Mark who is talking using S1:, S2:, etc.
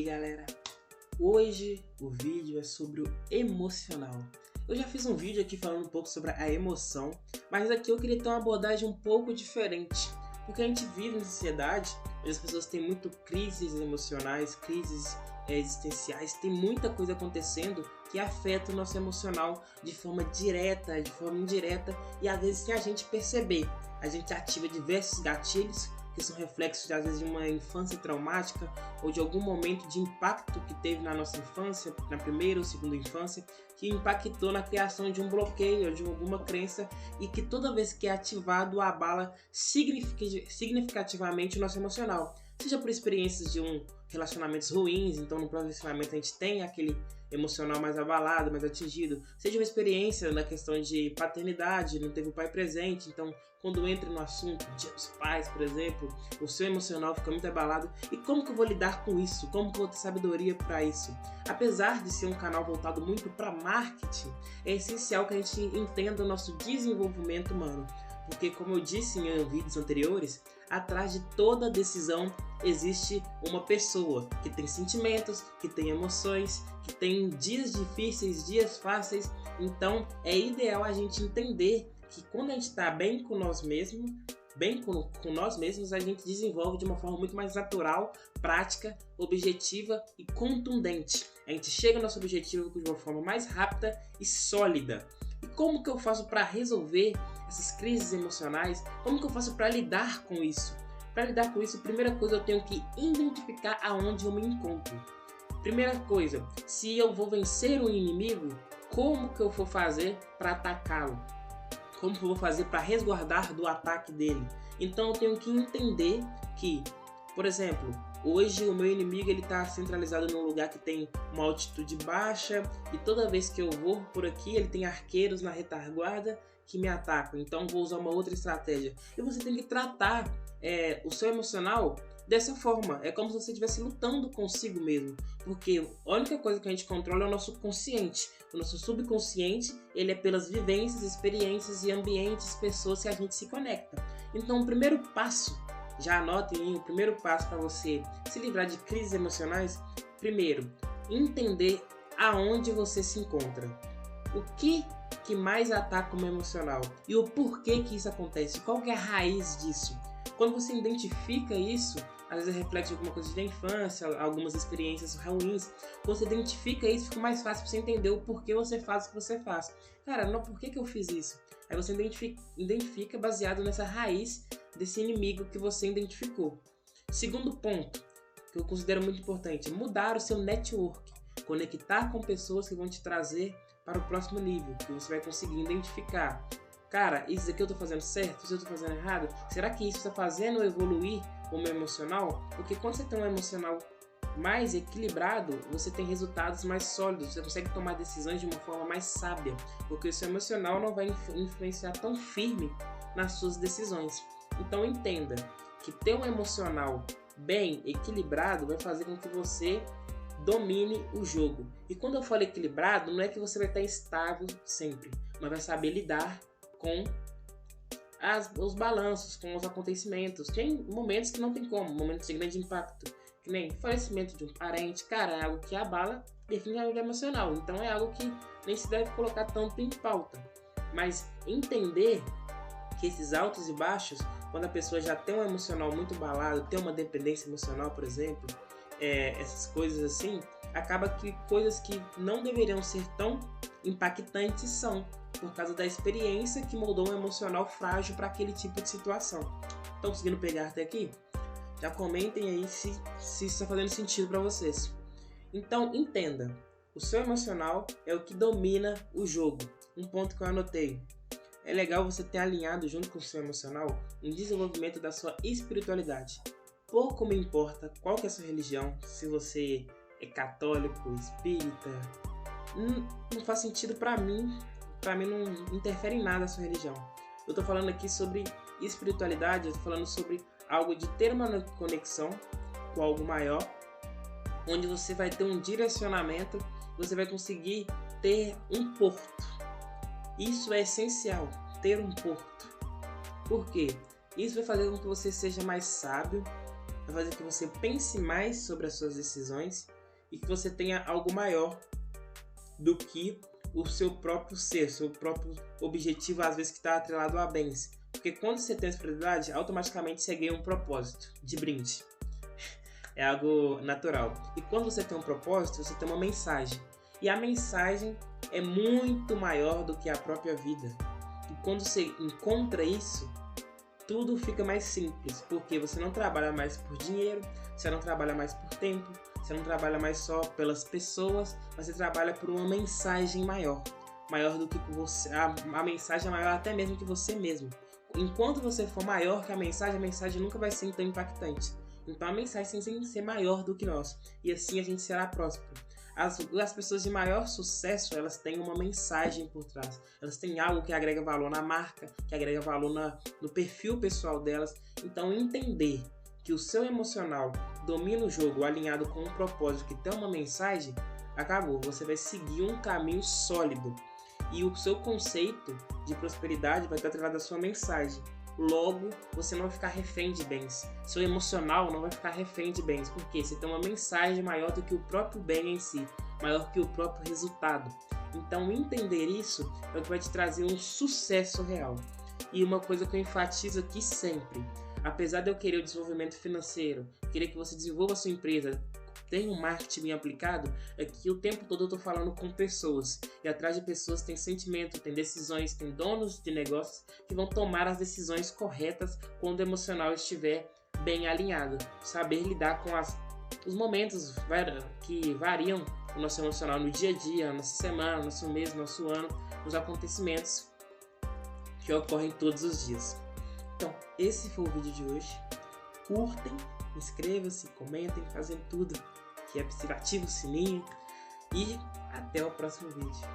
S1: galera, hoje o vídeo é sobre o emocional. Eu já fiz um vídeo aqui falando um pouco sobre a emoção, mas aqui eu queria ter uma abordagem um pouco diferente, porque a gente vive em sociedade onde as pessoas têm muito crises emocionais, crises existenciais, tem muita coisa acontecendo que afeta o nosso emocional de forma direta, de forma indireta, e às vezes sem a gente perceber. A gente ativa diversos gatilhos que são reflexos às vezes de uma infância traumática ou de algum momento de impacto que teve na nossa infância, na primeira ou segunda infância, que impactou na criação de um bloqueio ou de alguma crença e que toda vez que é ativado abala significativamente o nosso emocional. Seja por experiências de relacionamentos ruins, então no próximo relacionamento a gente tem aquele emocional mais abalado, mais atingido. Seja uma experiência na questão de paternidade, não teve o pai presente, então quando entra no assunto Dia dos Pais, por exemplo, o seu emocional fica muito abalado. E como que eu vou lidar com isso? Como que eu vou ter sabedoria para isso? Apesar de ser um canal voltado muito para marketing, é essencial que a gente entenda o nosso desenvolvimento humano. Porque, como eu disse em vídeos anteriores, atrás de toda decisão existe uma pessoa que tem sentimentos, que tem emoções, que tem dias difíceis, dias fáceis. Então, é ideal a gente entender que quando a gente está bem com nós mesmos, a gente desenvolve de uma forma muito mais natural, prática, objetiva e contundente. A gente chega ao nosso objetivo de uma forma mais rápida e sólida. E como que eu faço para resolver essas crises emocionais? Como que eu faço para lidar com isso? Para lidar com isso, primeira coisa, eu tenho que identificar aonde eu me encontro. Primeira coisa, se eu vou vencer um inimigo, como que eu vou fazer para atacá-lo? Como que eu vou fazer para resguardar do ataque dele? Então eu tenho que entender que, por exemplo, hoje o meu inimigo está centralizado num lugar que tem uma altitude baixa e toda vez que eu vou por aqui ele tem arqueiros na retaguarda que me atacam. Então vou usar uma outra estratégia. E você tem que tratar o seu emocional dessa forma. É como se você estivesse lutando consigo mesmo. Porque a única coisa que a gente controla é o nosso consciente. O nosso subconsciente, ele é pelas vivências, experiências e ambientes, pessoas que a gente se conecta. Então o primeiro passo, já anotem aí, o primeiro passo para você se livrar de crises emocionais, primeiro, entender aonde você se encontra. O que mais ataca o meu emocional? E o porquê que isso acontece? Qual que é a raiz disso? Quando você identifica isso, às vezes reflete alguma coisa da infância, algumas experiências ruins. Quando você identifica isso, fica mais fácil para você entender o porquê você faz o que você faz. Cara, não, por que eu fiz isso? Aí você identifica baseado nessa raiz desse inimigo que você identificou. Segundo ponto, que eu considero muito importante, mudar o seu network. Conectar com pessoas que vão te trazer para o próximo nível, que você vai conseguir identificar. Cara, isso aqui eu tô fazendo certo? Isso eu tô fazendo errado? Será que isso está fazendo eu evoluir o meu emocional? Porque quando você tem um emocional mais equilibrado, você tem resultados mais sólidos, você consegue tomar decisões de uma forma mais sábia, porque o seu emocional não vai influenciar tão firme nas suas decisões. Então entenda que ter um emocional bem equilibrado vai fazer com que você domine o jogo. E quando eu falo equilibrado, não é que você vai estar estável sempre, mas vai saber lidar com os balanços, com os acontecimentos. Tem momentos que não tem como, momentos de grande impacto, que nem falecimento de um parente. Cara, é algo que abala definitivamente emocional, então é algo que nem se deve colocar tanto em pauta. Mas entender que esses altos e baixos, quando a pessoa já tem um emocional muito abalado, tem uma dependência emocional, por exemplo, essas coisas assim, acaba que coisas que não deveriam ser tão impactantes são, por causa da experiência que moldou um emocional frágil para aquele tipo de situação. Estão conseguindo pegar até aqui? Já comentem aí se isso está fazendo sentido para vocês. Então entenda, o seu emocional é o que domina o jogo. Um ponto que eu anotei: é legal você ter alinhado junto com o seu emocional um desenvolvimento da sua espiritualidade. Pouco me importa qual que é a sua religião, se você é católico, espírita, não faz sentido para mim não interfere em nada a sua religião. Eu tô falando aqui sobre espiritualidade, eu tô falando sobre algo de ter uma conexão com algo maior, onde você vai ter um direcionamento, você vai conseguir ter um porto. Isso é essencial, ter um porto. Por quê? Isso vai fazer com que você seja mais sábio, vai fazer com que você pense mais sobre as suas decisões, e que você tenha algo maior do que o seu próprio ser, seu próprio objetivo, às vezes que está atrelado a bens. Porque quando você tem espiritualidade, automaticamente você ganha um propósito de brinde. É algo natural. E quando você tem um propósito, você tem uma mensagem. E a mensagem é muito maior do que a própria vida. E quando você encontra isso, tudo fica mais simples. Porque você não trabalha mais por dinheiro, você não trabalha mais por tempo, você não trabalha mais só pelas pessoas, mas você trabalha por uma mensagem maior. Maior do que você. A mensagem é maior até mesmo que você mesmo. Enquanto você for maior que a mensagem nunca vai ser tão impactante. Então a mensagem tem que ser maior do que nós. E assim a gente será próspero. As pessoas de maior sucesso, elas têm uma mensagem por trás. Elas têm algo que agrega valor na marca, que agrega valor no perfil pessoal delas. Então entender que o seu emocional domina o jogo alinhado com um propósito que tem uma mensagem, acabou. Você vai seguir um caminho sólido. E o seu conceito de prosperidade vai estar atrelado à sua mensagem. Logo, você não vai ficar refém de bens. Seu emocional não vai ficar refém de bens. Porque você tem uma mensagem maior do que o próprio bem em si. Maior que o próprio resultado. Então, entender isso é o que vai te trazer um sucesso real. E uma coisa que eu enfatizo aqui sempre. Apesar de eu querer o desenvolvimento financeiro, querer que você desenvolva a sua empresa, tem um marketing bem aplicado, é que o tempo todo eu estou falando com pessoas. E atrás de pessoas tem sentimento, tem decisões, tem donos de negócios que vão tomar as decisões corretas quando o emocional estiver bem alinhado. Saber lidar com os momentos que variam o nosso emocional no dia a dia, nossa semana, nosso mês, nosso ano, os acontecimentos que ocorrem todos os dias. Então, esse foi o vídeo de hoje. Curtem, inscrevam-se, comentem, fazem tudo que é possível, ativa o sininho e até o próximo vídeo.